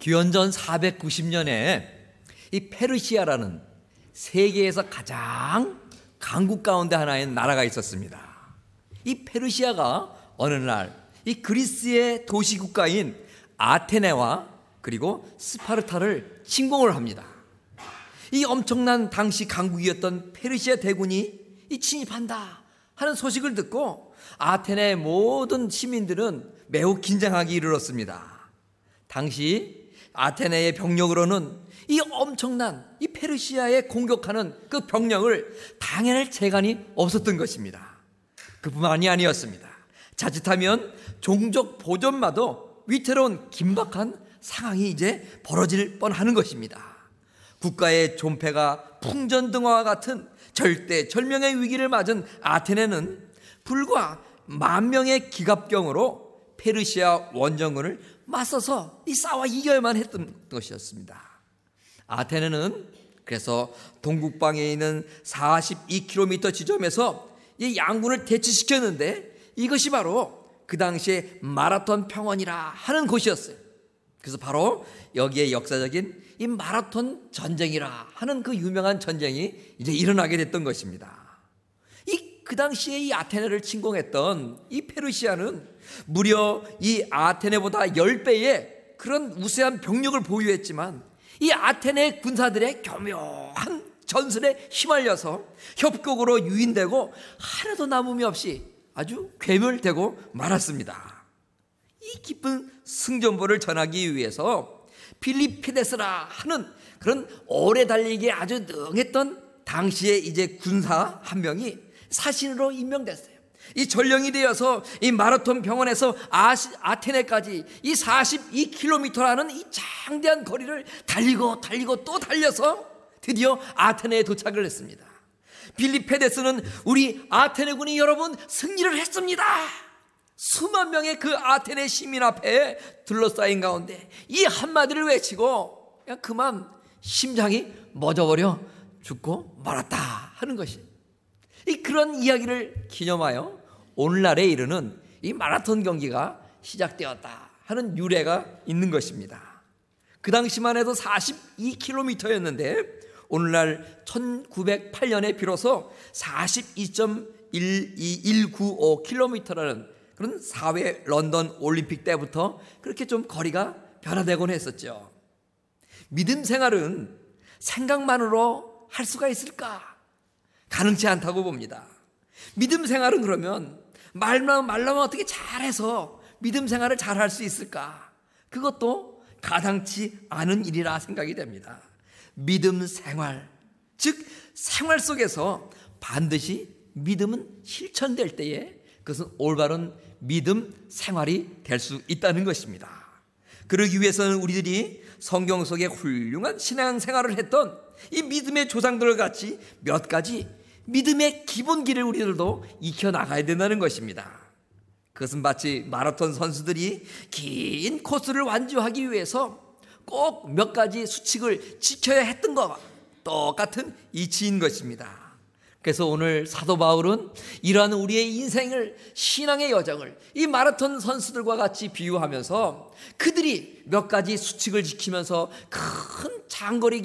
기원전 490년에 이 페르시아라는 세계에서 가장 강국 가운데 하나인 나라가 있었습니다. 이 페르시아가 어느 날 이 그리스의 도시 국가인 아테네와 그리고 스파르타를 침공을 합니다. 이 엄청난 당시 강국이었던 페르시아 대군이 이 침입한다 하는 소식을 듣고 아테네의 모든 시민들은 매우 긴장하기 이르렀습니다. 당시 아테네의 병력으로는 이 엄청난 이 페르시아에 공격하는 그 병력을 당해낼 재간이 없었던 것입니다. 그뿐만이 아니었습니다. 자칫하면 종족 보존마도 위태로운 긴박한 상황이 이제 벌어질 뻔하는 것입니다. 국가의 존폐가 풍전등화와 같은 절대절명의 위기를 맞은 아테네는 불과 10,000명의 기갑병으로 페르시아 원정군을 맞서서 싸워 이겨야만 했던 것이었습니다. 아테네는 그래서 동북방에 있는 42km 지점에서 이 양군을 대치시켰는데 이것이 바로 그 당시에 마라톤 평원이라 하는 곳이었어요. 그래서 바로 여기에 역사적인 이 마라톤 전쟁이라 하는 그 유명한 전쟁이 이제 일어나게 됐던 것입니다. 그 당시에 이 아테네를 침공했던 이 페르시아는 무려 이 아테네보다 10배의 그런 우세한 병력을 보유했지만 이 아테네 군사들의 교묘한 전술에 휘말려서 협곡으로 유인되고 하나도 남음이 없이 아주 괴멸되고 말았습니다. 이 기쁜 승전보를 전하기 위해서 필리피데스라 하는 그런 오래 달리기에 아주 능했던 당시의 이제 군사 한 명이 사신으로 임명됐어요. 이 전령이 되어서 이 마라톤 병원에서 아테네까지 이 42km라는 이 장대한 거리를 달리고 또 달려서 드디어 아테네에 도착을 했습니다. 필리페데스는 우리 아테네군이 여러분 승리를 했습니다. 수만 명의 그 아테네 시민 앞에 둘러싸인 가운데 이 한마디를 외치고 그냥 그만 심장이 멎어버려 죽고 말았다 하는 것이 그런 이야기를 기념하여 오늘날에 이르는 이 마라톤 경기가 시작되었다 하는 유래가 있는 것입니다. 그 당시만 해도 42km였는데 오늘날 1908년에 비로소 42.12195km라는 그런 4회 런던 올림픽 때부터 그렇게 좀 거리가 변화되곤 했었죠. 믿음 생활은 생각만으로 할 수가 있을까? 가능치 않다고 봅니다. 믿음 생활은 그러면 말만 어떻게 잘해서 믿음 생활을 잘할 수 있을까? 그것도 가당치 않은 일이라 생각이 됩니다. 믿음 생활, 즉 생활 속에서 반드시 믿음은 실천될 때에 그것은 올바른 믿음 생활이 될 수 있다는 것입니다. 그러기 위해서는 우리들이 성경 속에 훌륭한 신앙 생활을 했던 이 믿음의 조상들 같이 몇 가지 믿음의 기본기를 우리들도 익혀나가야 된다는 것입니다. 그것은 마치 마라톤 선수들이 긴 코스를 완주하기 위해서 꼭 몇 가지 수칙을 지켜야 했던 것과 똑같은 이치인 것입니다. 그래서 오늘 사도 바울은 이러한 우리의 인생을, 신앙의 여정을 이 마라톤 선수들과 같이 비유하면서 그들이 몇 가지 수칙을 지키면서 큰 장거리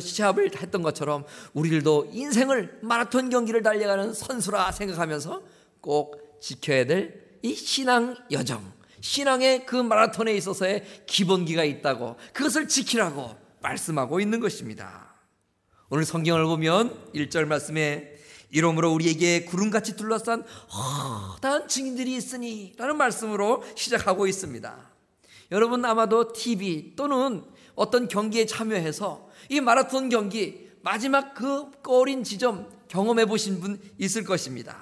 시합을 했던 것처럼 우리들도 인생을 마라톤 경기를 달려가는 선수라 생각하면서 꼭 지켜야 될 이 신앙 여정, 신앙의 그 마라톤에 있어서의 기본기가 있다고, 그것을 지키라고 말씀하고 있는 것입니다. 오늘 성경을 보면 1절 말씀에 이러므로 우리에게 구름같이 둘러싼 허다한 증인들이 있으니 라는 말씀으로 시작하고 있습니다. 여러분 아마도 TV 또는 어떤 경기에 참여해서 이 마라톤 경기 마지막 그 골인 지점 경험해 보신 분 있을 것입니다.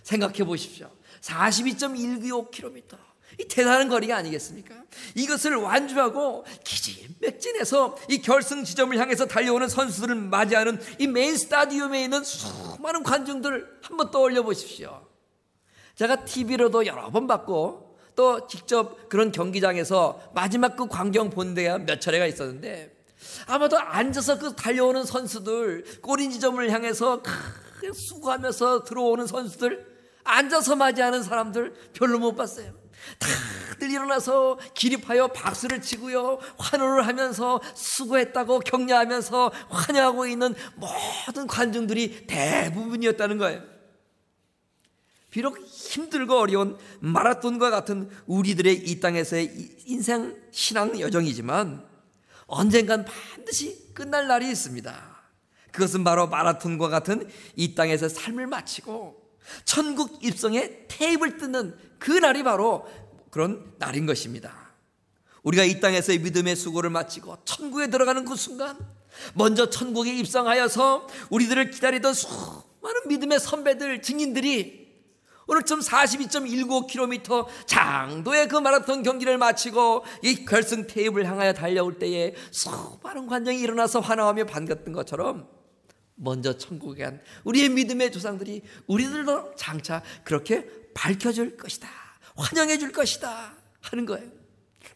생각해 보십시오. 42.195km, 이 대단한 거리가 아니겠습니까? 이것을 완주하고 기진맥진해서 이 결승 지점을 향해서 달려오는 선수들을 맞이하는 이 메인 스타디움에 있는 수많은 관중들을 한번 떠올려 보십시오. 제가 TV로도 여러 번 봤고 또 직접 그런 경기장에서 마지막 그 광경 본 데가 몇 차례가 있었는데 아마도 앉아서 그 달려오는 선수들, 골인 지점을 향해서 수고하면서 들어오는 선수들, 앉아서 맞이하는 사람들 별로 못 봤어요. 다들 일어나서 기립하여 박수를 치고요, 환호를 하면서 수고했다고 격려하면서 환영하고 있는 모든 관중들이 대부분이었다는 거예요. 비록 힘들고 어려운 마라톤과 같은 우리들의 이 땅에서의 인생 신앙 여정이지만 언젠간 반드시 끝날 날이 있습니다. 그것은 바로 마라톤과 같은 이 땅에서 삶을 마치고 천국 입성의 테이블 뜯는 그 날이 바로 그런 날인 것입니다. 우리가 이 땅에서의 믿음의 수고를 마치고 천국에 들어가는 그 순간, 먼저 천국에 입성하여서 우리들을 기다리던 수많은 믿음의 선배들, 증인들이 오늘쯤 42.195km 장도의 그 마라톤 경기를 마치고 이 결승 테이블을 향하여 달려올 때에 수많은 관중이 일어나서 환호하며 반겼던 것처럼 먼저 천국에 간 우리의 믿음의 조상들이 우리들도 장차 그렇게 밝혀줄 것이다, 환영해 줄 것이다 하는 거예요.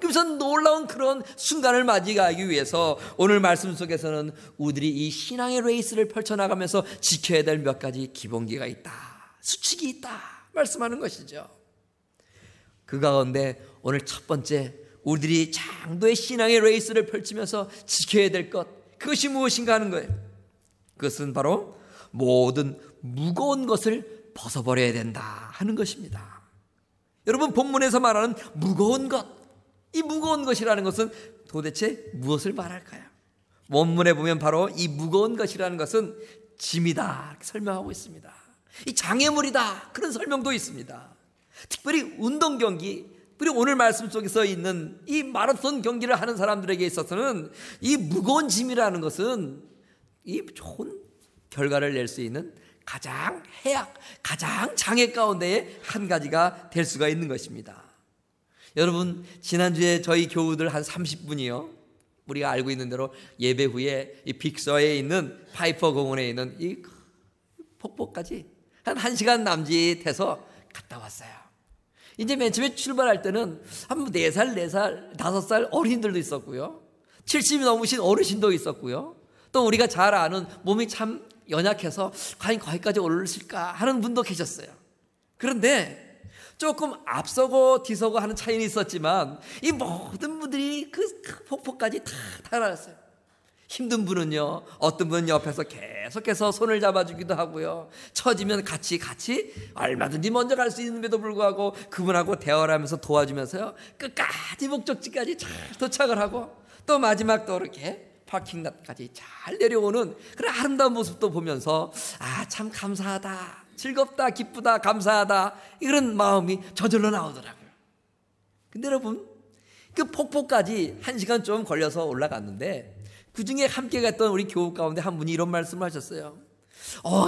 그래서 놀라운 그런 순간을 맞이하기 위해서 오늘 말씀 속에서는 우리들이 이 신앙의 레이스를 펼쳐나가면서 지켜야 될 몇 가지 기본기가 있다, 수칙이 있다 말씀하는 것이죠. 그 가운데 오늘 첫 번째, 우리들이 장도의 신앙의 레이스를 펼치면서 지켜야 될 것, 그것이 무엇인가 하는 거예요. 그것은 바로 모든 무거운 것을 벗어버려야 된다 하는 것입니다. 여러분, 본문에서 말하는 무거운 것, 이 무거운 것이라는 것은 도대체 무엇을 말할까요? 원문에 보면 바로 이 무거운 것이라는 것은 짐이다 이렇게 설명하고 있습니다. 이 장애물이다 그런 설명도 있습니다. 특별히 운동 경기, 그리고 오늘 말씀 속에서 있는 이 마라톤 경기를 하는 사람들에게 있어서는 이 무거운 짐이라는 것은 이 좋은 결과를 낼 수 있는 가장 해악, 가장 장애 가운데의 한 가지가 될 수가 있는 것입니다. 여러분, 지난주에 저희 교우들 한 30분이요, 우리가 알고 있는 대로 예배 후에 이 빅서에 있는 파이퍼 공원에 있는 이 폭포까지 한 1시간 남짓해서 갔다 왔어요. 이제 맨 처음에 출발할 때는 한 4살, 4살, 5살 어린이들도 있었고요, 70이 넘으신 어르신도 있었고요, 또 우리가 잘 아는 몸이 참 연약해서 과연 거기까지 올랐을까 하는 분도 계셨어요. 그런데 조금 앞서고 뒤서고 하는 차이는 있었지만 이 모든 분들이 그 폭포까지 다 달아났어요. 힘든 분은요, 어떤 분은 옆에서 계속해서 손을 잡아주기도 하고요, 처지면 같이 얼마든지 먼저 갈 수 있는데도 불구하고 그분하고 대화를 하면서 도와주면서요, 끝까지 목적지까지 잘 도착을 하고 또 마지막 또 이렇게 파킹plat까지 잘 내려오는 그런 아름다운 모습도 보면서 참 감사하다, 즐겁다, 기쁘다, 감사하다, 이런 마음이 저절로 나오더라고요. 근데 여러분, 그 폭포까지 1시간 좀 걸려서 올라갔는데 그 중에 함께 갔던 우리 교우 가운데 한 분이 이런 말씀을 하셨어요.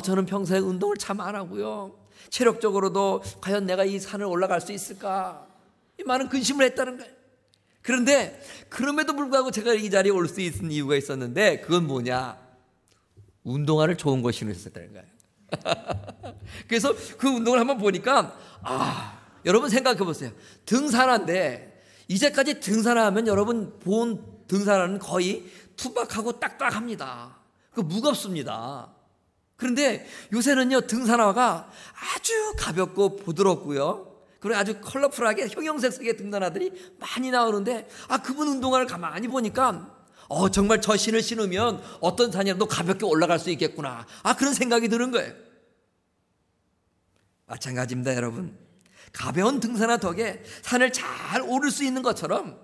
저는 평소에 운동을 참 안 하고요, 체력적으로도 과연 내가 이 산을 올라갈 수 있을까, 이 많은 근심을 했다는 거예요. 그런데 그럼에도 불구하고 제가 이 자리에 올 수 있는 이유가 있었는데, 그건 뭐냐, 운동화를 좋은 거 신으셨다는 거예요. 그래서 그 운동을 한번 보니까 여러분 생각해 보세요. 등산화인데 이제까지 등산화하면 여러분 본 등산화는 거의 투박하고 딱딱합니다. 그 무겁습니다. 그런데 요새는요, 등산화가 아주 가볍고 부드럽고요, 그리고 아주 컬러풀하게 형형색색의 등산화들이 많이 나오는데 그분 운동화를 가만히 보니까 정말 저 신을 신으면 어떤 산이라도 가볍게 올라갈 수 있겠구나, 그런 생각이 드는 거예요. 마찬가지입니다. 여러분, 가벼운 등산화 덕에 산을 잘 오를 수 있는 것처럼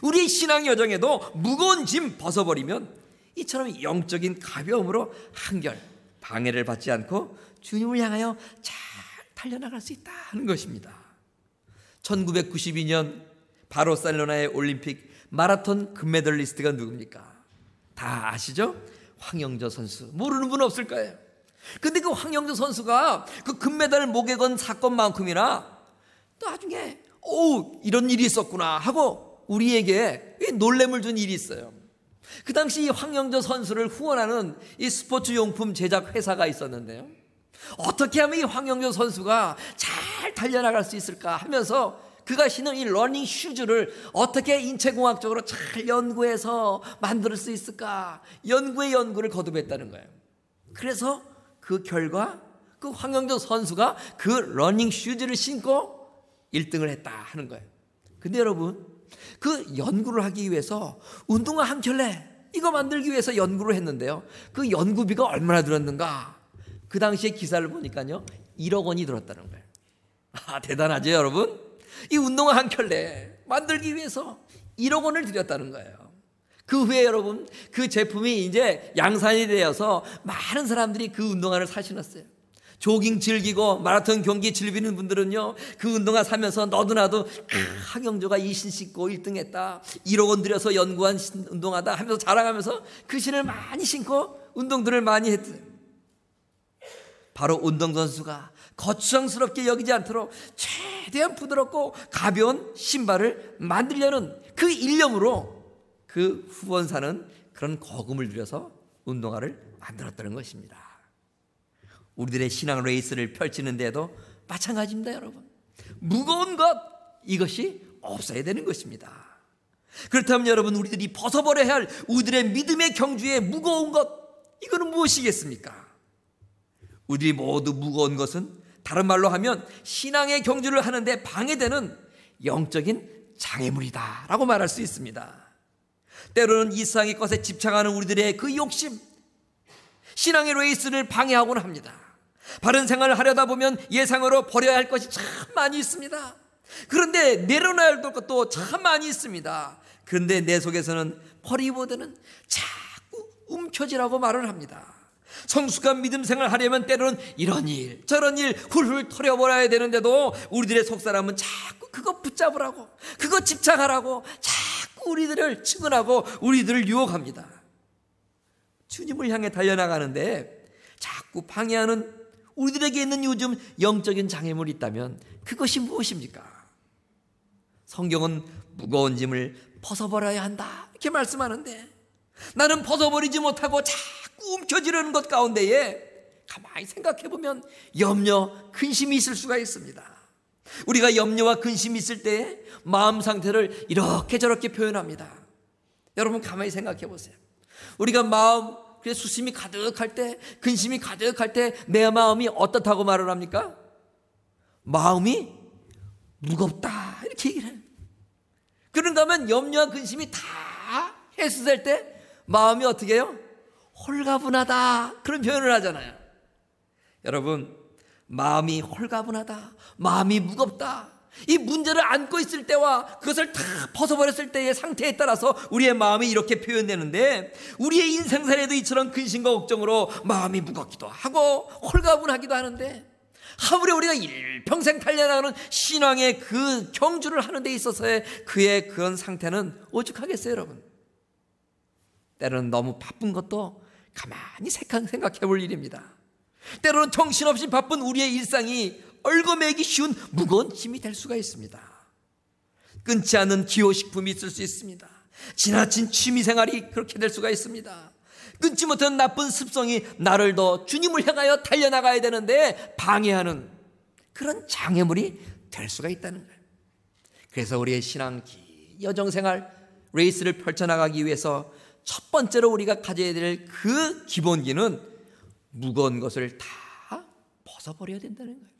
우리의 신앙 여정에도 무거운 짐 벗어버리면 이처럼 영적인 가벼움으로 한결 방해를 받지 않고 주님을 향하여 잘 달려나갈 수 있다 하는 것입니다. 1992년 바르셀로나의 올림픽 마라톤 금메달리스트가 누굽니까? 다 아시죠? 황영조 선수. 모르는 분 없을 거예요. 근데 그 황영조 선수가 그 금메달을 목에 건 사건만큼이나 나중에 이런 일이 있었구나 하고 우리에게 놀램을 준 일이 있어요. 그 당시 이 황영조 선수를 후원하는 이 스포츠 용품 제작 회사가 있었는데요, 어떻게 하면 이 황영조 선수가 잘 달려나갈 수 있을까 하면서 그가 신은 이 러닝 슈즈를 어떻게 인체공학적으로 잘 연구해서 만들 수 있을까, 연구를 거듭했다는 거예요. 그래서 그 결과 그 황영조 선수가 그 러닝 슈즈를 신고 1등을 했다 하는 거예요. 근데 여러분, 그 연구를 하기 위해서 운동화 한 켤레 이거 만들기 위해서 연구를 했는데요, 그 연구비가 얼마나 들었는가? 그 당시에 기사를 보니까요 1억 원이 들었다는 거예요. 대단하죠 여러분? 이 운동화 한 켤레 만들기 위해서 1억 원을 들였다는 거예요. 그 후에 여러분, 그 제품이 이제 양산이 되어서 많은 사람들이 그 운동화를 사 신었어요. 조깅 즐기고 마라톤 경기 즐기는 분들은요, 그 운동화 사면서 너도 나도 하경조가 이 신 신고 1등 했다, 1억 원 들여서 연구한 운동화다 하면서 자랑하면서 그 신을 많이 신고 운동들을 많이 했대요. 바로 운동선수가 거추장스럽게 여기지 않도록 최대한 부드럽고 가벼운 신발을 만들려는 그 일념으로 그 후원사는 그런 거금을 들여서 운동화를 만들었다는 것입니다. 우리들의 신앙 레이스를 펼치는 데도 마찬가지입니다 여러분. 무거운 것, 이것이 없어야 되는 것입니다. 그렇다면 여러분, 우리들이 벗어버려야 할 우리들의 믿음의 경주의 무거운 것, 이거는 무엇이겠습니까? 우리들이 모두 무거운 것은 다른 말로 하면 신앙의 경주를 하는데 방해되는 영적인 장애물이다 라고 말할 수 있습니다. 때로는 이 세상의 것에 집착하는 우리들의 그 욕심, 신앙의 레이스를 방해하곤 합니다. 바른 생활을 하려다 보면 예상으로 버려야 할 것이 참 많이 있습니다. 그런데 내려놔야 할 것도 참 많이 있습니다. 그런데 내 속에서는 버리기보다는 자꾸 움켜쥐라고 말을 합니다. 성숙한 믿음 생활을 하려면 때로는 이런 일 저런 일 훌훌 털어버려야 되는데도 우리들의 속사람은 자꾸 그거 붙잡으라고, 그거 집착하라고 자꾸 우리들을 측은하고 우리들을 유혹합니다. 주님을 향해 달려나가는데 자꾸 방해하는 우리들에게 있는 요즘 영적인 장애물이 있다면 그것이 무엇입니까? 성경은 무거운 짐을 벗어버려야 한다 이렇게 말씀하는데, 나는 벗어버리지 못하고 자꾸 움켜쥐려는 것 가운데에 가만히 생각해보면 염려, 근심이 있을 수가 있습니다. 우리가 염려와 근심이 있을 때 마음 상태를 이렇게 저렇게 표현합니다. 여러분 가만히 생각해 보세요. 우리가 마음 수심이 가득할 때, 근심이 가득할 때 내 마음이 어떻다고 말을 합니까? 마음이 무겁다 이렇게 얘기를 해요. 그런가 하면 염려와 근심이 다 해소될 때 마음이 어떻게 해요? 홀가분하다 그런 표현을 하잖아요. 여러분, 마음이 홀가분하다, 마음이 무겁다, 이 문제를 안고 있을 때와 그것을 다 벗어버렸을 때의 상태에 따라서 우리의 마음이 이렇게 표현되는데, 우리의 인생살에도 이처럼 근심과 걱정으로 마음이 무겁기도 하고 홀가분하기도 하는데, 하물며 우리가 일평생 달려나가는 신앙의 그 경주를 하는 데 있어서의 그의 그런 상태는 오죽하겠어요 여러분. 때로는 너무 바쁜 것도 가만히 생각해 볼 일입니다. 때로는 정신없이 바쁜 우리의 일상이 얽어매기 쉬운 무거운 짐이 될 수가 있습니다. 끊지 않는 기호식품이 있을 수 있습니다. 지나친 취미생활이 그렇게 될 수가 있습니다. 끊지 못한 나쁜 습성이 나를 더 주님을 향하여 달려나가야 되는데 방해하는 그런 장애물이 될 수가 있다는 거예요. 그래서 우리의 신앙 여정생활 레이스를 펼쳐나가기 위해서 첫 번째로 우리가 가져야 될 그 기본기는 무거운 것을 다 벗어버려야 된다는 거예요.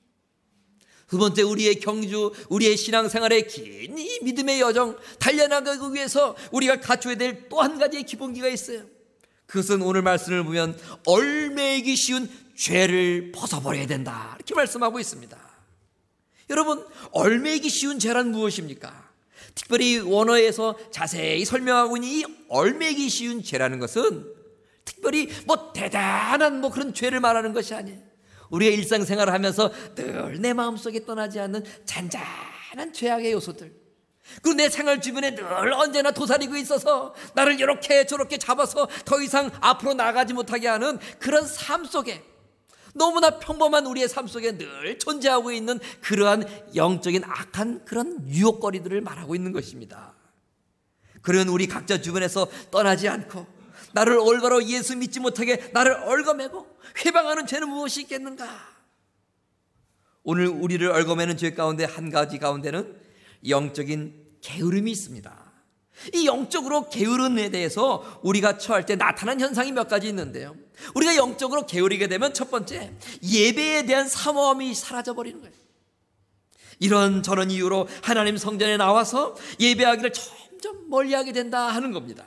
두 번째, 우리의 경주, 우리의 신앙생활의 긴 이 믿음의 여정 달려나가기 위해서 우리가 갖춰야 될 또 한 가지의 기본기가 있어요. 그것은 오늘 말씀을 보면 얽매이기 쉬운 죄를 벗어버려야 된다 이렇게 말씀하고 있습니다. 여러분, 얽매이기 쉬운 죄란 무엇입니까? 특별히 원어에서 자세히 설명하고 있는 이 얽매이기 쉬운 죄라는 것은 특별히 대단한 그런 죄를 말하는 것이 아니에요. 우리가 일상생활을 하면서 늘 내 마음속에 떠나지 않는 잔잔한 죄악의 요소들, 그리고 내 생활 주변에 늘 언제나 도사리고 있어서 나를 이렇게 저렇게 잡아서 더 이상 앞으로 나가지 못하게 하는 그런 삶 속에, 너무나 평범한 우리의 삶 속에 늘 존재하고 있는 그러한 영적인 악한 그런 유혹거리들을 말하고 있는 것입니다. 그런 우리 각자 주변에서 떠나지 않고 나를 올바로 예수 믿지 못하게 나를 얽어매고 회방하는 죄는 무엇이 있겠는가? 오늘 우리를 얽어매는 죄 가운데 한 가지 가운데는 영적인 게으름이 있습니다. 이 영적으로 게으름에 대해서 우리가 처할 때 나타난 현상이 몇 가지 있는데요, 우리가 영적으로 게으르게 되면 첫 번째, 예배에 대한 사모함이 사라져버리는 거예요. 이런저런 이유로 하나님 성전에 나와서 예배하기를 점점 멀리하게 된다 하는 겁니다.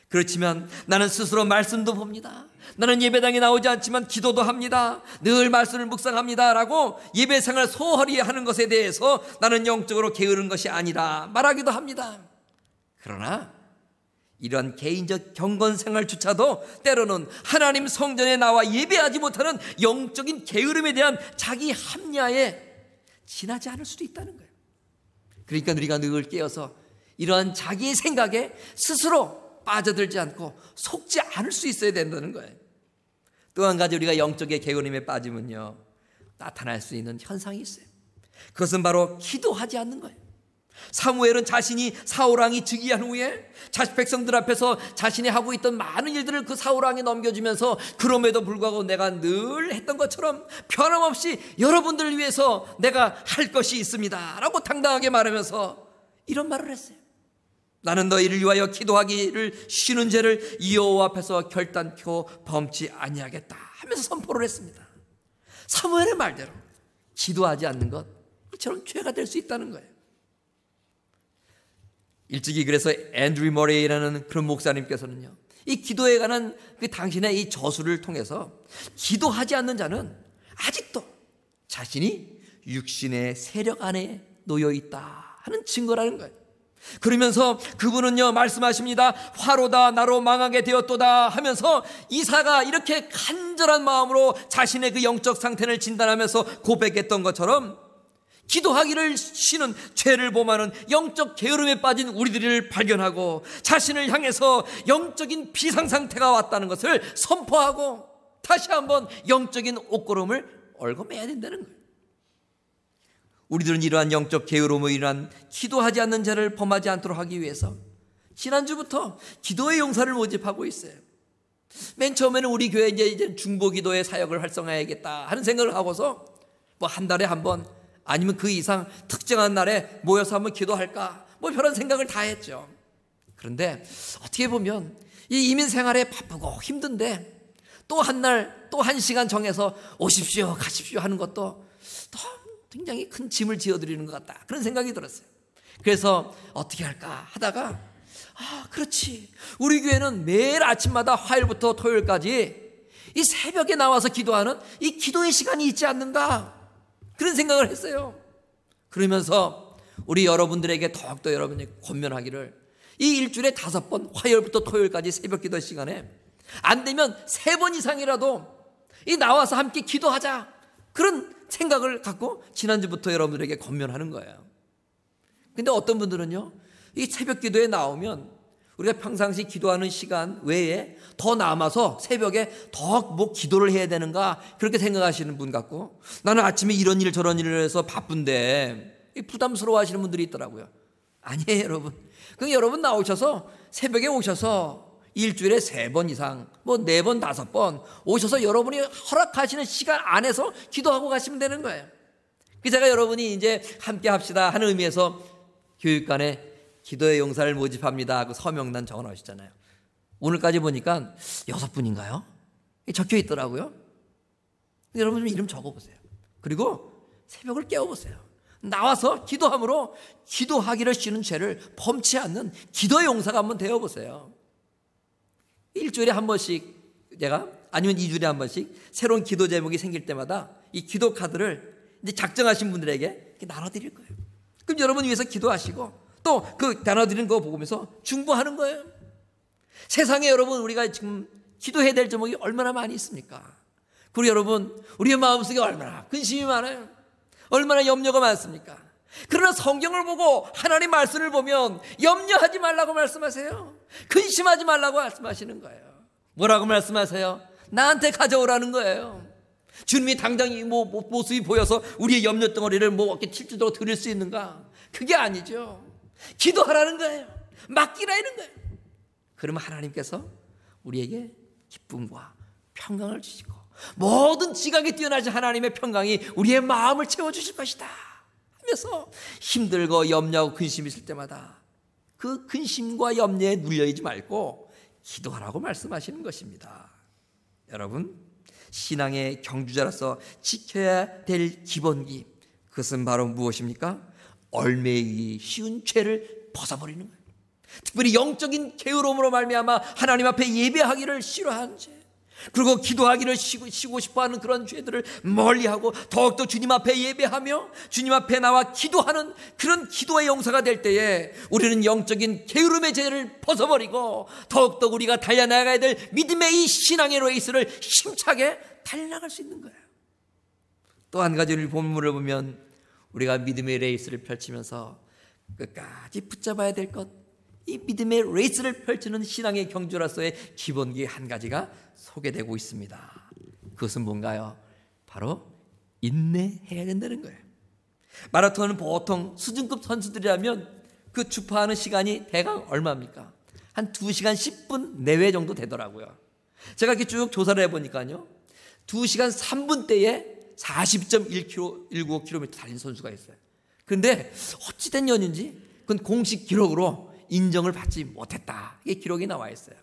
그렇지만 나는 스스로 말씀도 봅니다. 나는 예배당에 나오지 않지만 기도도 합니다. 늘 말씀을 묵상합니다 라고 예배 생활 소홀히 하는 것에 대해서 나는 영적으로 게으른 것이 아니라 말하기도 합니다. 그러나 이런 개인적 경건 생활조차도 때로는 하나님 성전에 나와 예배하지 못하는 영적인 게으름에 대한 자기 합리화에 지나지 않을 수도 있다는 거예요. 그러니까 우리가 늘 깨어서 이러한 자기의 생각에 스스로 빠져들지 않고 속지 않을 수 있어야 된다는 거예요. 또 한 가지 우리가 영적의 게으름에 빠지면요, 나타날 수 있는 현상이 있어요. 그것은 바로 기도하지 않는 거예요. 사무엘은 자신이 사울왕이 즉위한 후에 백성들 앞에서 자신이 하고 있던 많은 일들을 그 사울왕에 넘겨주면서 그럼에도 불구하고 내가 늘 했던 것처럼 변함없이 여러분들을 위해서 내가 할 것이 있습니다 라고 당당하게 말하면서 이런 말을 했어요. 나는 너희를 위하여 기도하기를 쉬는 죄를 여호와 앞에서 결단코 범치 아니하겠다 하면서 선포를 했습니다. 사무엘의 말대로 기도하지 않는 것, 이처럼 죄가 될 수 있다는 거예요. 일찍이 그래서 앤드류 머레이라는 그런 목사님께서는요, 이 기도에 관한 그 당신의 이 저술을 통해서 기도하지 않는 자는 아직도 자신이 육신의 세력 안에 놓여 있다 하는 증거라는 거예요. 그러면서 그분은요 말씀하십니다. 화로다 나로 망하게 되었도다 하면서 이사가 이렇게 간절한 마음으로 자신의 그 영적 상태를 진단하면서 고백했던 것처럼 기도하기를 쉬는 죄를 범하는 영적 게으름에 빠진 우리들을 발견하고 자신을 향해서 영적인 비상상태가 왔다는 것을 선포하고 다시 한번 영적인 옷걸음을 얽어매야 된다는 거예요. 우리들은 이러한 영적 게으름으로 인한 기도하지 않는 죄를 범하지 않도록 하기 위해서 지난주부터 기도의 용사를 모집하고 있어요. 맨 처음에는 우리 교회 이제 중보기도의 사역을 활성화해야겠다 하는 생각을 하고서 뭐 한 달에 한 번 아니면 그 이상 특정한 날에 모여서 한번 기도할까 뭐 그런 생각을 다 했죠. 그런데 어떻게 보면 이 이민 생활에 바쁘고 힘든데 또 한 날 또 한 시간 정해서 오십시오 가십시오 하는 것도 또 굉장히 큰 짐을 지어드리는 것 같다 그런 생각이 들었어요. 그래서 어떻게 할까 하다가 그렇지, 우리 교회는 매일 아침마다 화요일부터 토요일까지 이 새벽에 나와서 기도하는 이 기도의 시간이 있지 않는가 그런 생각을 했어요. 그러면서 우리 여러분들에게 더욱더 여러분이 권면하기를 이 일주일에 5번 화요일부터 토요일까지 새벽 기도 시간에 안 되면 3번 이상이라도 이 나와서 함께 기도하자 그런 생각을 갖고 지난주부터 여러분들에게 권면하는 거예요. 근데 어떤 분들은요, 이 새벽 기도에 나오면 우리가 평상시 기도하는 시간 외에 더 남아서 새벽에 더 뭐 기도를 해야 되는가 그렇게 생각하시는 분 같고, 나는 아침에 이런 일 저런 일을 해서 바쁜데 부담스러워 하시는 분들이 있더라고요. 아니에요 여러분. 그럼 여러분 나오셔서 새벽에 오셔서 일주일에 3번 이상 뭐 4번 5번 오셔서 여러분이 허락하시는 시간 안에서 기도하고 가시면 되는 거예요. 제가 여러분이 이제 함께 합시다 하는 의미에서 교육관에 기도의 용사를 모집합니다 하고 서명단 적어 놓으시잖아요. 오늘까지 보니까 6분인가요? 적혀 있더라고요. 여러분 좀 이름 적어보세요. 그리고 새벽을 깨워보세요. 나와서 기도함으로 기도하기를 쉬는 죄를 범치 않는 기도의 용사가 한번 되어보세요. 일주일에 한 번씩 제가 아니면 2주일에 한 번씩 새로운 기도 제목이 생길 때마다 이 기도 카드를 이제 작정하신 분들에게 이렇게 나눠드릴 거예요. 그럼 여러분 위해서 기도하시고 또 그 나눠드리는 거 보면서 중보하는 거예요. 세상에 여러분 우리가 지금 기도해야 될 제목이 얼마나 많이 있습니까? 그리고 여러분 우리의 마음속에 얼마나 근심이 많아요. 얼마나 염려가 많습니까? 그러나 성경을 보고 하나님 말씀을 보면 염려하지 말라고 말씀하세요. 근심하지 말라고 말씀하시는 거예요. 뭐라고 말씀하세요? 나한테 가져오라는 거예요. 주님이 당장 이 모습이 보여서 우리의 염려 덩어리를 이렇게 칠주도록 드릴 수 있는가? 그게 아니죠. 기도하라는 거예요. 맡기라는 거예요. 그러면 하나님께서 우리에게 기쁨과 평강을 주시고 모든 지각에 뛰어나신 하나님의 평강이 우리의 마음을 채워주실 것이다 하면서 힘들고 염려하고 근심이 있을 때마다 그 근심과 염려에 눌려있지 말고 기도하라고 말씀하시는 것입니다. 여러분, 신앙의 경주자로서 지켜야 될 기본기, 그것은 바로 무엇입니까? 얼매이기 쉬운 죄를 벗어버리는 거예요. 특별히 영적인 게으름으로 말미암아 하나님 앞에 예배하기를 싫어하는 죄, 그리고 기도하기를 쉬고 싶어하는 그런 죄들을 멀리하고 더욱더 주님 앞에 예배하며 주님 앞에 나와 기도하는 그런 기도의 용사가 될 때에 우리는 영적인 게으름의 죄를 벗어버리고 더욱더 우리가 달려나가야 될 믿음의 이 신앙의 레이스를 힘차게 달려나갈 수 있는 거예요. 또 한 가지 우리 본문을 보면 우리가 믿음의 레이스를 펼치면서 끝까지 붙잡아야 될 것, 이 믿음의 레이스를 펼치는 신앙의 경주로서의 기본기 한 가지가 소개되고 있습니다. 그것은 뭔가요? 바로 인내해야 된다는 거예요. 마라톤은 보통 수준급 선수들이라면 그 주파하는 시간이 대강 얼마입니까? 한 2시간 10분 내외 정도 되더라고요. 제가 이렇게 쭉 조사를 해보니까요, 2시간 3분대에 40.195km 달린 선수가 있어요. 그런데 어찌된 연인지 그건 공식 기록으로 인정을 받지 못했다, 이게 기록이 나와 있어요.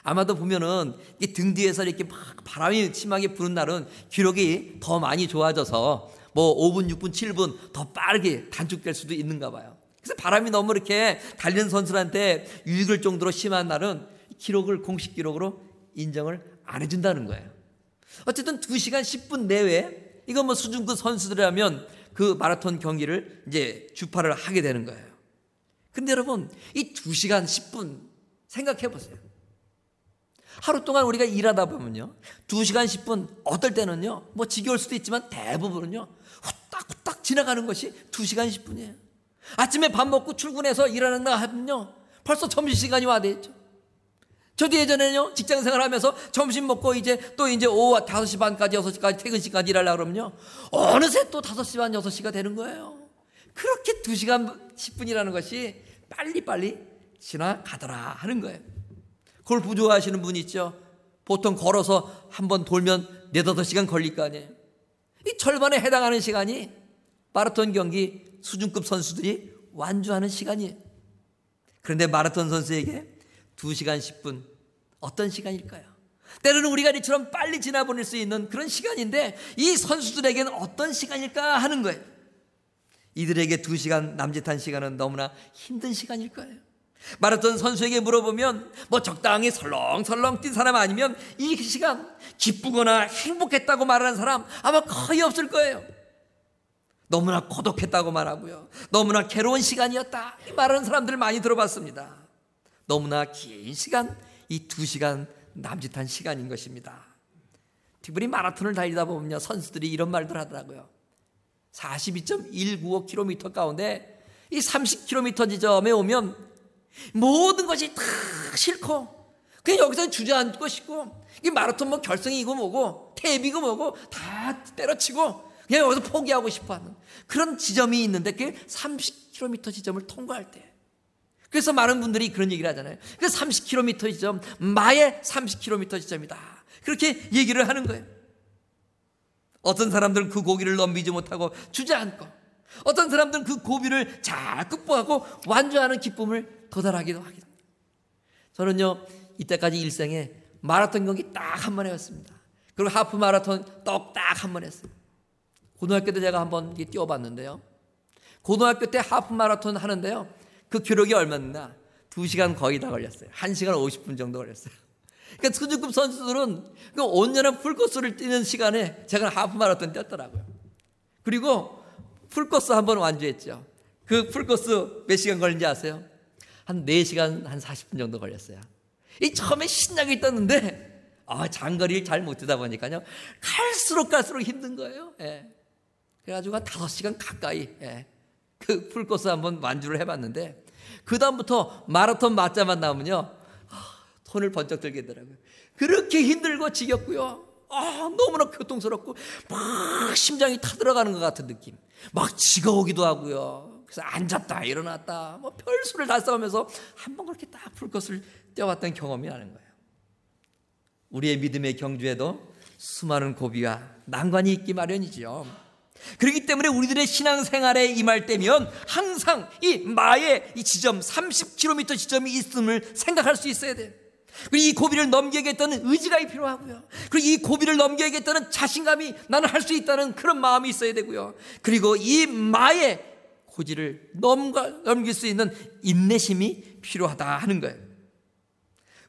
아마도 보면은 등 뒤에서 이렇게 막 바람이 심하게 부는 날은 기록이 더 많이 좋아져서 뭐 5분, 6분, 7분 더 빠르게 단축될 수도 있는가 봐요. 그래서 바람이 너무 이렇게 달리는 선수한테 유익을 정도로 심한 날은 기록을 공식 기록으로 인정을 안 해준다는 거예요. 어쨌든 2시간 10분 내외, 이건 뭐 수준급 선수들이라면 그 마라톤 경기를 이제 주파를 하게 되는 거예요. 근데 여러분, 이 2시간 10분 생각해 보세요. 하루 동안 우리가 일하다 보면요, 2시간 10분 어떨 때는요 뭐 지겨울 수도 있지만 대부분은요 후딱후딱 지나가는 것이 2시간 10분이에요. 아침에 밥 먹고 출근해서 일하는가 하면요 벌써 점심시간이 와 돼 있죠. 저도 예전에는요 직장생활 하면서 점심 먹고 이제 오후 5시 반까지 6시까지 퇴근 시간까지 일하려고 그러면요 어느새 또 5시 반 6시가 되는 거예요. 그렇게 2시간 10분이라는 것이 빨리빨리 지나가더라 하는 거예요. 골프 좋아하시는 분 있죠? 보통 걸어서 한번 돌면 4-5시간 걸릴 거 아니에요. 이 절반에 해당하는 시간이 마라톤 경기 수준급 선수들이 완주하는 시간이에요. 그런데 마라톤 선수에게 2시간 10분 어떤 시간일까요? 때로는 우리가 이처럼 빨리 지나보낼 수 있는 그런 시간인데 이 선수들에게는 어떤 시간일까 하는 거예요. 이들에게 2시간 남짓한 시간은 너무나 힘든 시간일 거예요. 마라톤 선수에게 물어보면 뭐 적당히 설렁설렁 뛴 사람 아니면 이 시간 기쁘거나 행복했다고 말하는 사람 아마 거의 없을 거예요. 너무나 고독했다고 말하고요, 너무나 괴로운 시간이었다 말하는 사람들 많이 들어봤습니다. 너무나 긴 시간, 이 2시간 남짓한 시간인 것입니다. 특별히 마라톤을 달리다 보면요 선수들이 이런 말들 하더라고요. 42.195km 가운데 이 30km 지점에 오면 모든 것이 다 싫고 그냥 여기서 주저앉고 싶고, 이 마라톤 뭐 결승이고 뭐고 태비고 뭐고 다 때려치고 그냥 여기서 포기하고 싶어하는 그런 지점이 있는데 그게 30km 지점을 통과할 때, 그래서 많은 분들이 그런 얘기를 하잖아요. 그 30km 지점, 마의 30km 지점이다, 그렇게 얘기를 하는 거예요. 어떤 사람들은 그 고비를 넘기지 못하고 주저앉고, 어떤 사람들은 그 고비를 잘 극복하고 완주하는 기쁨을 도달하기도 하기도 합니다. 저는요 이때까지 일생에 마라톤 경기 딱 한 번 해봤습니다. 그리고 하프 마라톤 딱 한 번 했어요. 고등학교 때 제가 한번 뛰어봤는데요, 고등학교 때 하프 마라톤 하는데요 그 기록이 얼마나 2시간 거의 다 걸렸어요. 1시간 50분 정도 걸렸어요. 그러니까 수준급 선수들은 그 온전한 풀코스를 뛰는 시간에 제가 하프 마라톤 뛰었더라고요. 그리고 풀코스 한번 완주했죠. 그 풀코스 몇 시간 걸린지 아세요? 한 4시간 한 40분 정도 걸렸어요. 이 처음에 신나게 뛰었는데 장거리를 잘 못 뛰다 보니까요 갈수록 힘든 거예요. 예. 그래가지고 한 5시간 가까이 그 풀코스 한번 완주를 해봤는데, 그 다음부터 마라톤 맞자만 나오면요 손을 번쩍 들게 되더라고요. 그렇게 힘들고 지겹고요, 너무나 고통스럽고 막 심장이 타들어가는 것 같은 느낌, 막 지겨우기도 하고요. 그래서 앉았다 일어났다 뭐 별수를 다 싸우면서 한번 그렇게 딱 풀코스를 뛰어봤던 경험이 나는 거예요. 우리의 믿음의 경주에도 수많은 고비와 난관이 있기 마련이지요. 그렇기 때문에 우리들의 신앙생활에 임할 때면 항상 이 마의 이 지점 30km 지점이 있음을 생각할 수 있어야 돼요. 그리고 이 고비를 넘겨야겠다는 의지가 필요하고요. 그리고 이 고비를 넘겨야겠다는 자신감이, 나는 할 수 있다는 그런 마음이 있어야 되고요. 그리고 이 마의 고지를 넘길 수 있는 인내심이 필요하다 하는 거예요.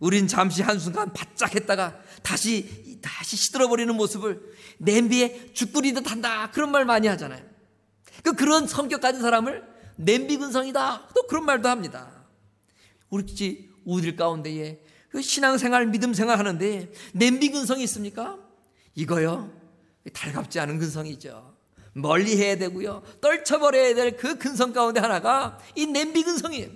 우린 잠시 한순간 바짝 했다가 다시 시들어버리는 모습을 냄비에 죽 끓이듯 한다, 그런 말 많이 하잖아요. 그런 성격 가진 사람을 냄비근성이다, 또 그런 말도 합니다. 우리 가운데에 신앙생활, 믿음생활 하는데 냄비근성이 있습니까? 이거요, 달갑지 않은 근성이죠. 멀리 해야 되고요, 떨쳐버려야 될 그 근성 가운데 하나가 이 냄비근성이에요.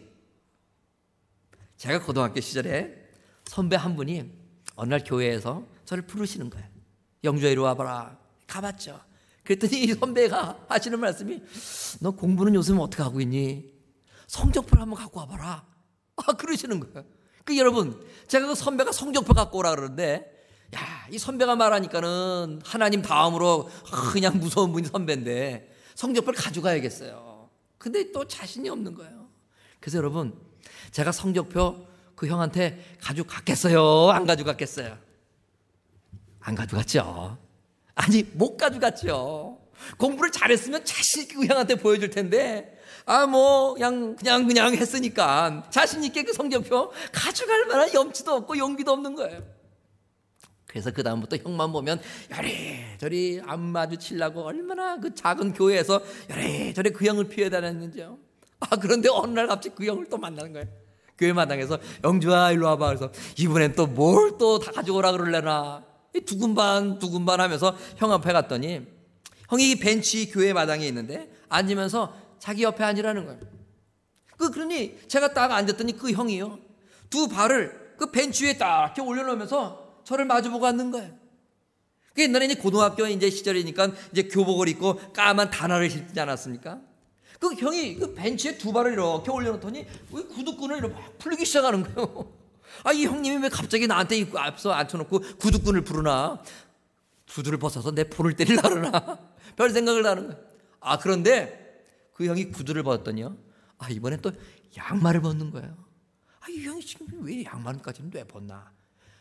제가 고등학교 시절에 선배 한 분이 어느 날 교회에서 저를 부르시는 거예요. 영주야, 이리 와봐라. 가봤죠. 그랬더니 이 선배가 하시는 말씀이, 너 공부는 요즘 어떻게 하고 있니? 성적표를 한번 갖고 와봐라. 그러시는 거예요. 여러분, 제가 그 선배가 성적표 갖고 오라 그러는데, 이 선배가 말하니까는 하나님 다음으로 그냥 무서운 분이 선배인데 성적표를 가져가야겠어요. 근데 또 자신이 없는 거예요. 그래서 여러분, 제가 성적표 그 형한테 가져갔겠어요? 안 가져갔겠어요? 안 가져갔죠. 아니, 못 가져갔죠. 공부를 잘했으면 자신 있게 그 형한테 보여줄 텐데, 그냥 했으니까 자신 있게 그 성적표 가져갈 만한 염치도 없고 용기도 없는 거예요. 그래서 그 다음부터 형만 보면 여리저리 안 마주치려고 얼마나 그 작은 교회에서 여리저리 그 형을 피해 다녔는지요. 그런데 어느 날 갑자기 그 형을 또 만나는 거예요. 교회 마당에서, 영주야, 일로 와봐. 그래서 이번엔 또 뭘 또 다 가져오라 그러려나, 두근반 하면서 형 앞에 갔더니, 형이 벤치 교회 마당에 있는데 앉으면서 자기 옆에 앉으라는 거예요. 그러니 제가 딱 앉았더니 그 형이요, 두 발을 그 벤치 위에 딱 이렇게 올려놓으면서 저를 마주보고 앉는 거예요. 옛날에 이제 고등학교 시절이니까 이제 교복을 입고 까만 단화를 신지 않았습니까? 그 형이 그 벤치에 두 발을 이렇게 올려놓더니 구두끈을 이렇게 막 풀기 시작하는 거예요. 이 형님이 왜 갑자기 나한테 앞서 앉혀놓고 구두끈을 부르나? 구두를 벗어서 내 볼을 때리려고 그러나? 별 생각을 하는 거예요. 그런데 그 형이 구두를 벗었더니요, 이번엔 또 양말을 벗는 거예요. 이 형이 지금 왜 양말까지는 왜 벗나?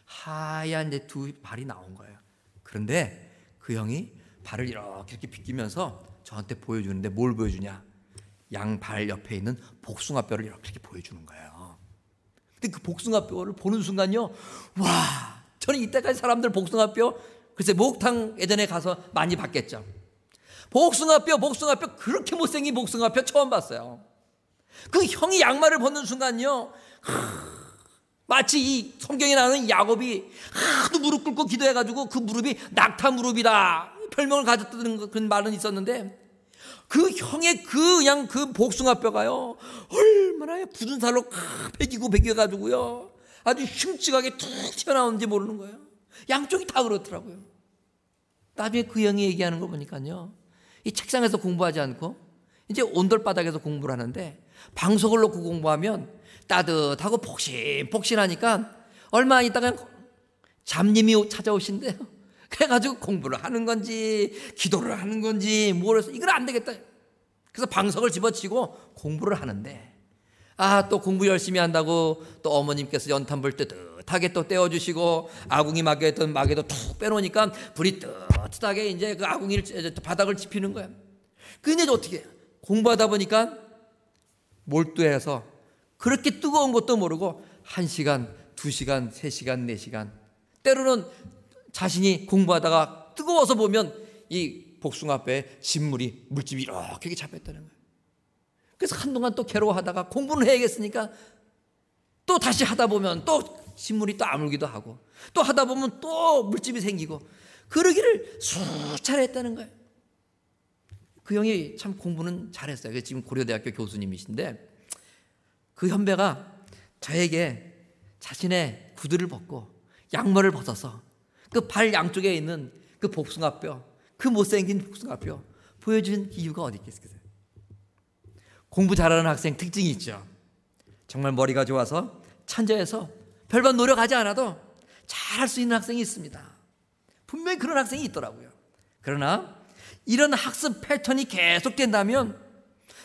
하얀 내 두 발이 나온 거예요. 그런데 그 형이 발을 이렇게 비끼면서 저한테 보여주는데, 뭘 보여주냐? 양발 옆에 있는 복숭아뼈를 이렇게 보여주는 거예요. 근데 그 복숭아뼈를 보는 순간요, 와, 저는 이때까지 사람들 복숭아뼈, 글쎄 목욕탕 예전에 가서 많이 봤겠죠. 복숭아뼈 그렇게 못생긴 복숭아뼈 처음 봤어요. 그 형이 양말을 벗는 순간요, 마치 이 성경에 나오는 야곱이 하도 무릎 꿇고 기도해가지고 그 무릎이 낙타 무릎이다 별명을 가졌다는 그런 말은 있었는데, 그 형의 그 복숭아뼈가요, 얼마나 굳은 살로 베기고요, 아주 흉측하게 툭 튀어나오는지 모르는 거예요. 양쪽이 다 그렇더라고요. 나중에 그 형이 얘기하는 거 보니까요, 이 책상에서 공부하지 않고 이제 온돌바닥에서 공부를 하는데, 방석을 놓고 공부하면 따뜻하고 폭신하니까 얼마 있다가 잡님이 찾아오신대요. 그래가지고 공부를 하는 건지 기도를 하는 건지 모르겠어. 이건 안 되겠다. 그래서 방석을 집어치고 공부를 하는데, 또 공부 열심히 한다고 또 어머님께서 연탄불 뜨뜻하게 또 떼어주시고 아궁이 막였던 마개도 툭 빼놓으니까 불이 뜨뜻하게 이제 그 아궁이를 바닥을 지피는 거예요. 근데 어떻게 해요? 공부하다 보니까 몰두해서 그렇게 뜨거운 것도 모르고 1시간, 2시간, 3시간, 4시간, 때로는 자신이 공부하다가 뜨거워서 보면 이 복숭아뼈에 물집이 이렇게 잡혔다는 거예요. 그래서 한동안 또 괴로워하다가 공부는 해야겠으니까 또 다시 하다 보면 또 신물이 또 아물기도 하고, 또 하다 보면 또 물집이 생기고, 그러기를 수차례 했다는 거예요. 그 형이 참 공부는 잘했어요. 지금 고려대학교 교수님이신데, 그 현배가 저에게 자신의 구두를 벗고 양말을 벗어서 그 발 양쪽에 있는 그 복숭아뼈, 그 못생긴 복숭아뼈 보여준 이유가 어디 있겠어요? 공부 잘하는 학생 특징이 있죠. 정말 머리가 좋아서 천재여서 별반 노력하지 않아도 잘할 수 있는 학생이 있습니다. 분명히 그런 학생이 있더라고요. 그러나 이런 학습 패턴이 계속된다면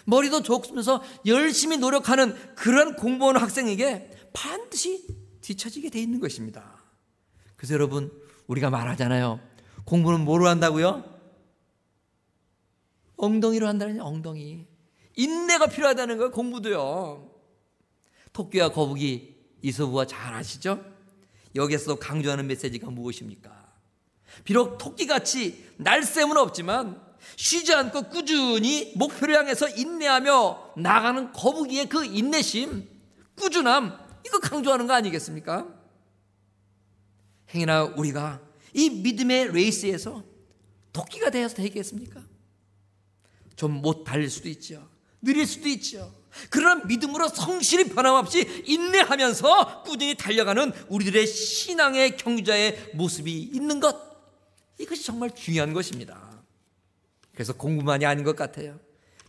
머리도 좋으면서 열심히 노력하는 그런 공부하는 학생에게 반드시 뒤처지게 돼 있는 것입니다. 그래서 여러분, 우리가 말하잖아요. 공부는 뭐로 한다고요? 엉덩이로 한다는 엉덩이. 인내가 필요하다는 거예요. 공부도요. 토끼와 거북이 이솝우화 잘 아시죠? 여기에서 강조하는 메시지가 무엇입니까? 비록 토끼같이 날쌘은 없지만 쉬지 않고 꾸준히 목표를 향해서 인내하며 나가는 거북이의 그 인내심, 꾸준함, 이거 강조하는 거 아니겠습니까? 행여나 우리가 이 믿음의 레이스에서 토끼가 되어서 되겠습니까? 좀 못 달릴 수도 있죠. 느릴 수도 있죠. 그러나 믿음으로 성실히 변함없이 인내하면서 꾸준히 달려가는 우리들의 신앙의 경주자의 모습이 있는 것, 이것이 정말 중요한 것입니다. 그래서 공부만이 아닌 것 같아요.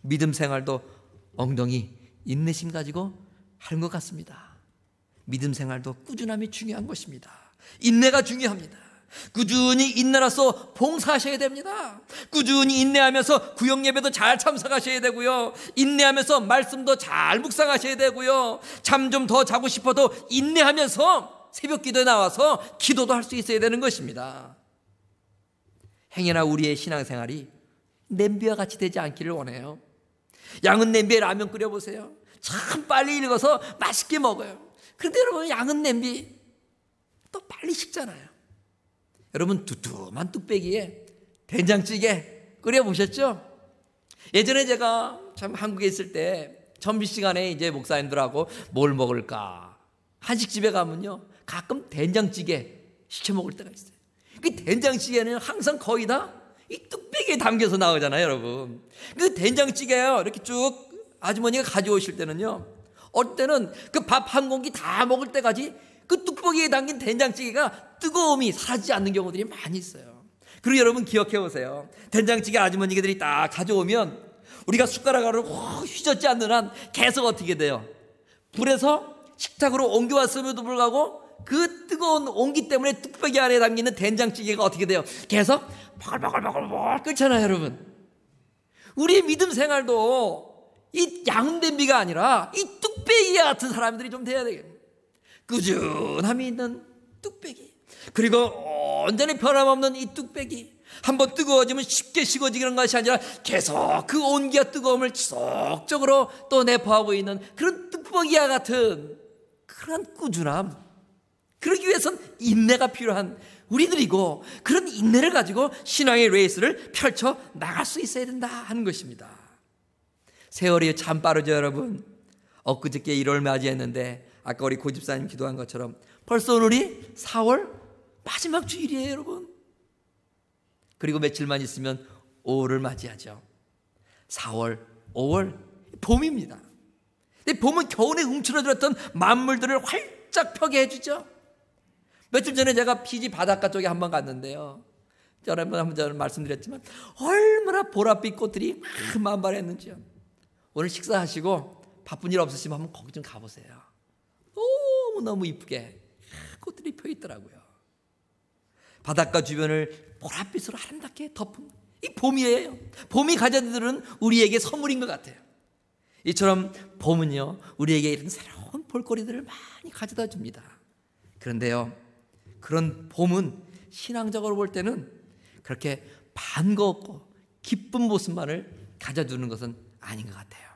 믿음 생활도 엉덩이 인내심 가지고 하는 것 같습니다. 믿음 생활도 꾸준함이 중요한 것입니다. 인내가 중요합니다. 꾸준히 인내로서 봉사하셔야 됩니다. 꾸준히 인내하면서 구역 예배도 잘 참석하셔야 되고요. 인내하면서 말씀도 잘 묵상하셔야 되고요. 잠 좀 더 자고 싶어도 인내하면서 새벽 기도에 나와서 기도도 할 수 있어야 되는 것입니다. 행여나 우리의 신앙생활이 냄비와 같이 되지 않기를 원해요. 양은 냄비에 라면 끓여보세요. 참 빨리 익어서 맛있게 먹어요. 그런데 여러분, 양은 냄비 또 빨리 식잖아요. 여러분, 두툼한 뚝배기에 된장찌개 끓여보셨죠? 예전에 제가 참 한국에 있을 때 점심시간에 이제 목사님들하고 뭘 먹을까 한식집에 가면요, 가끔 된장찌개 시켜 먹을 때가 있어요. 그 된장찌개는 항상 거의 다 이 뚝배기에 담겨서 나오잖아요, 여러분. 그 된장찌개요, 이렇게 쭉 아주머니가 가져오실 때는요, 어떨 때는 그 밥 한 공기 다 먹을 때까지 그 뚝배기에 담긴 된장찌개가 뜨거움이 사라지지 않는 경우들이 많이 있어요. 그리고 여러분 기억해 보세요. 된장찌개 아주머니들이 딱 가져오면 우리가 숟가락으로 휘젓지 않는 한 계속 어떻게 돼요? 불에서 식탁으로 옮겨왔음에도 불구하고 그 뜨거운 온기 때문에 뚝배기 안에 담기는 된장찌개가 어떻게 돼요? 계속 바글바글바글 끓잖아요, 여러분. 우리의 믿음 생활도 이 양냄비가 아니라 이 뚝배기 같은 사람들이 좀 돼야 되겠네요. 꾸준함이 있는 뚝배기, 그리고 온전히 변함없는 이 뚝배기, 한번 뜨거워지면 쉽게 식어지는 것이 아니라 계속 그 온기와 뜨거움을 지속적으로 또 내포하고 있는 그런 뚝배기와 같은 그런 꾸준함, 그러기 위해선 인내가 필요한 우리들이고, 그런 인내를 가지고 신앙의 레이스를 펼쳐 나갈 수 있어야 된다 하는 것입니다. 세월이 참 빠르죠, 여러분. 엊그저께 1월 맞이했는데 아까 우리 고집사님 기도한 것처럼 벌써 오늘이 4월 마지막 주일이에요, 여러분. 그리고 며칠만 있으면 5월을 맞이하죠. 4월, 5월 봄입니다. 근데 봄은 겨울에 움츠러들었던 만물들을 활짝 펴게 해주죠. 며칠 전에 제가 피지 바닷가 쪽에 한번 갔는데요, 한번 저는 말씀드렸지만 얼마나 보랏빛 꽃들이 만발했는지요. 오늘 식사하시고 바쁜 일 없으시면 한번 거기 좀 가보세요. 너무 이쁘게 꽃들이 펴 있더라고요. 바닷가 주변을 보랏빛으로 아름답게 덮은 이 봄이에요. 봄이 가져들은 우리에게 선물인 것 같아요. 이처럼 봄은요, 우리에게 이런 새로운 볼거리들을 많이 가져다 줍니다. 그런데요, 그런 봄은 신앙적으로 볼 때는 그렇게 반갑고 기쁜 모습만을 가져주는 것은 아닌 것 같아요.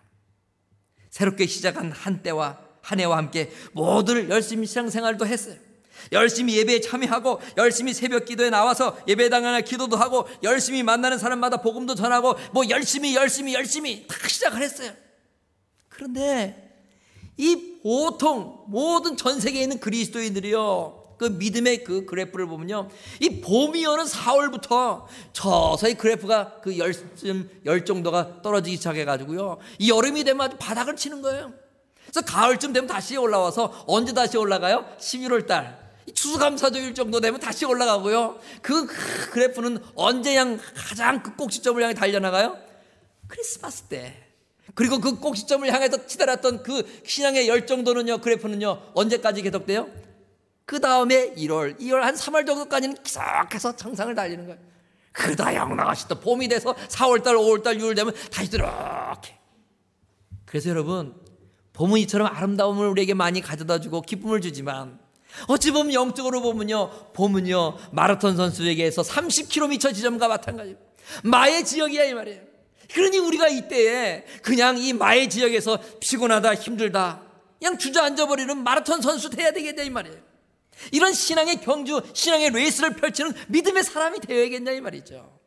새롭게 시작한 한 해와 함께 모두를 열심히 신앙생활도 했어요. 열심히 예배에 참여하고, 열심히 새벽 기도에 나와서 예배당이나 기도도 하고, 열심히 만나는 사람마다 복음도 전하고, 열심히 다 시작을 했어요. 그런데 이 보통 모든 전 세계에 있는 그리스도인들이요, 그 믿음의 그 그래프를 보면요, 이 봄이 오는 4월부터 서서히 그래프가 그 열 정도가 떨어지기 시작해가지고요, 이 여름이 되면 아주 바닥을 치는 거예요. 그래서 가을쯤 되면 다시 올라와서 언제 다시 올라가요? 11월 달 추수감사절일 정도 되면 다시 올라가고요. 그 그래프는 언제 가장 그 꼭지점을 향해 달려나가요? 크리스마스 때. 그리고 그 꼭지점을 향해서 치달았던 그 신앙의 열 정도는요, 그래프는요, 언제까지 계속돼요? 그 다음에 2월 한 3월 정도까지는 계속해서 정상을 달리는 거예요. 그러다 영락없이 또 봄이 돼서 4월달, 5월달, 6월 되면 다시 이렇게. 그래서 여러분, 봄은 이처럼 아름다움을 우리에게 많이 가져다 주고 기쁨을 주지만 어찌 보면 영적으로 보면요 마라톤 선수에게서 30km 지점과 마찬가지예요. 마의 지역이야 이 말이에요. 그러니 우리가 이때에 그냥 이 마의 지역에서 피곤하다 힘들다 그냥 주저앉아버리는 마라톤 선수 돼야 되겠냐 이 말이에요. 이런 신앙의 경주, 신앙의 레이스를 펼치는 믿음의 사람이 되어야겠냐 이 말이죠.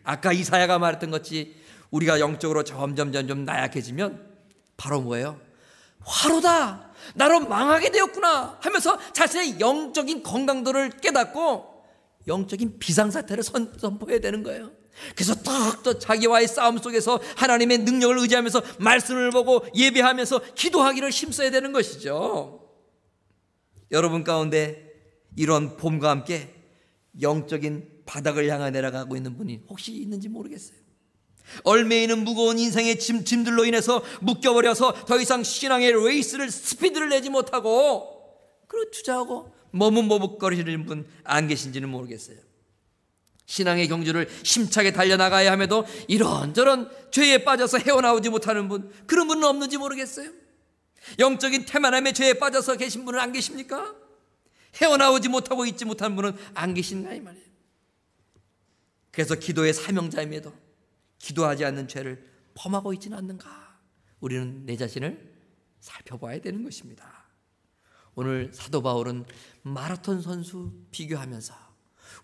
아까 이사야가 말했던 것이 우리가 영적으로 점점 나약해지면 바로 뭐예요? 화로다, 나로 망하게 되었구나 하면서 자신의 영적인 건강도를 깨닫고 영적인 비상사태를 선포해야 되는 거예요. 그래서 또 자기와의 싸움 속에서 하나님의 능력을 의지하면서 말씀을 보고 예배하면서 기도하기를 힘써야 되는 것이죠. 여러분 가운데 이런 봄과 함께 영적인 바닥을 향해 내려가고 있는 분이 혹시 있는지 모르겠어요. 얼매이는 무거운 인생의 짐들로 인해서 묶여버려서 더 이상 신앙의 레이스를 스피드를 내지 못하고 그리고 투자하고 머뭇머뭇거리는 분 안 계신지는 모르겠어요. 신앙의 경주를 힘차게 달려나가야 함에도 이런저런 죄에 빠져서 헤어나오지 못하는 분, 그런 분은 없는지 모르겠어요. 영적인 태만함의 죄에 빠져서 계신 분은 안 계십니까? 헤어나오지 못하고 있지 못한 분은 안 계신가 이 말이에요. 그래서 기도의 사명자임에도 기도하지 않는 죄를 범하고 있지는 않는가? 우리는 내 자신을 살펴봐야 되는 것입니다. 오늘 사도 바울은 마라톤 선수 비교하면서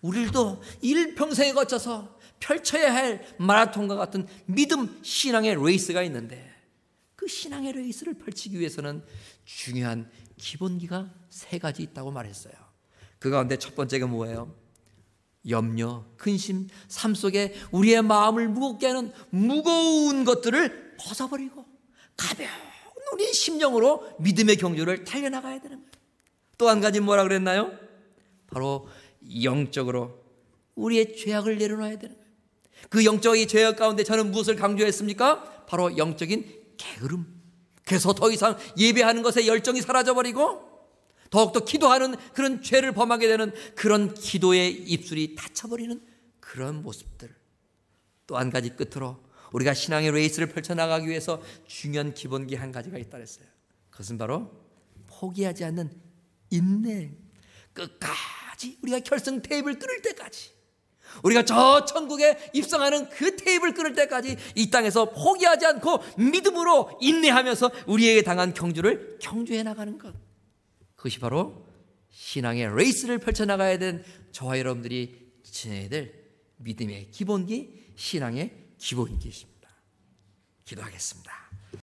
우리도 일평생에 거쳐서 펼쳐야 할 마라톤과 같은 믿음 신앙의 레이스가 있는데 그 신앙의 레이스를 펼치기 위해서는 중요한 기본기가 3가지 있다고 말했어요. 그 가운데 첫 번째가 뭐예요? 염려, 근심, 삶 속에 우리의 마음을 무겁게 하는 무거운 것들을 벗어버리고 가벼운 우리 심령으로 믿음의 경주를 달려나가야 되는 거예요. 또 한 가지 뭐라 그랬나요? 바로 영적으로 우리의 죄악을 내려놔야 되는 거예요. 그 영적인 죄악 가운데 저는 무엇을 강조했습니까? 바로 영적인 게으름. 그래서 더 이상 예배하는 것에 열정이 사라져버리고 더욱더 기도하는 그런 죄를 범하게 되는 그런 기도의 입술이 닫혀버리는 그런 모습들. 또 한 가지 끝으로 우리가 신앙의 레이스를 펼쳐나가기 위해서 중요한 기본기 한 가지가 있다 그랬어요. 그것은 바로 포기하지 않는 인내. 끝까지 우리가 결승 테이블 끊을 때까지, 우리가 저 천국에 입성하는 그 테이블 끊을 때까지 이 땅에서 포기하지 않고 믿음으로 인내하면서 우리에게 당한 경주를 경주해 나가는 것. 그것이 바로 신앙의 레이스를 펼쳐나가야 되는 저와 여러분들이 지내야 될 믿음의 기본기, 신앙의 기본기입니다. 기도하겠습니다.